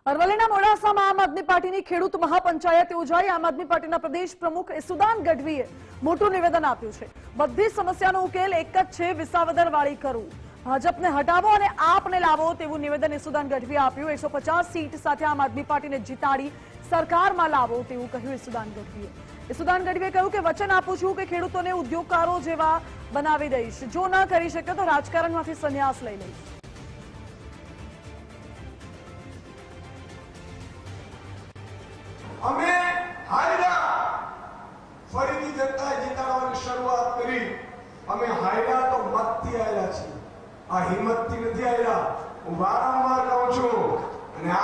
અરવલ્લીના મોડાસામાં આમ આદમી પાર્ટીની ખેડૂત મહાપંચાયત યોજાઈ। આમ આદમી પાર્ટીના પ્રદેશ પ્રમુખ ઈસુદાન ગઢવીએ મોટું નિવેદન આપ્યું છે। બધી સમસ્યાનો ઉકેલ એક જ છે, વિસાવદરવાળી કરવું। ભાજપને હટાવો અને આપને લાવો તેવું નિવેદન ઈસુદાન ગઢવીએ આપ્યું। 150 સીટ સાથે આમ આદમી પાર્ટીને જીતાડી સરકારમાં લાવો તેવું કહ્યું ઈસુદાન ગઢવીએ। ઈસુદાન ગઢવીએ કહ્યું કે વચન આપું છું કે ખેડૂતોને ઉદ્યોગકારો જેવા બનાવી દઈશ, જો ન કરી શકે તો રાજકારણમાંથી સંન્યાસ લઈ લઈશ। અમે હાર્યા ફરીથી જનતાએ જીતાડવાની શરૂઆત કરી। અમે હાર્યા તો મતથી આવ્યા છીએ, આ હિંમતથી નથી આવ્યા। હું વારંવાર કહું છું અને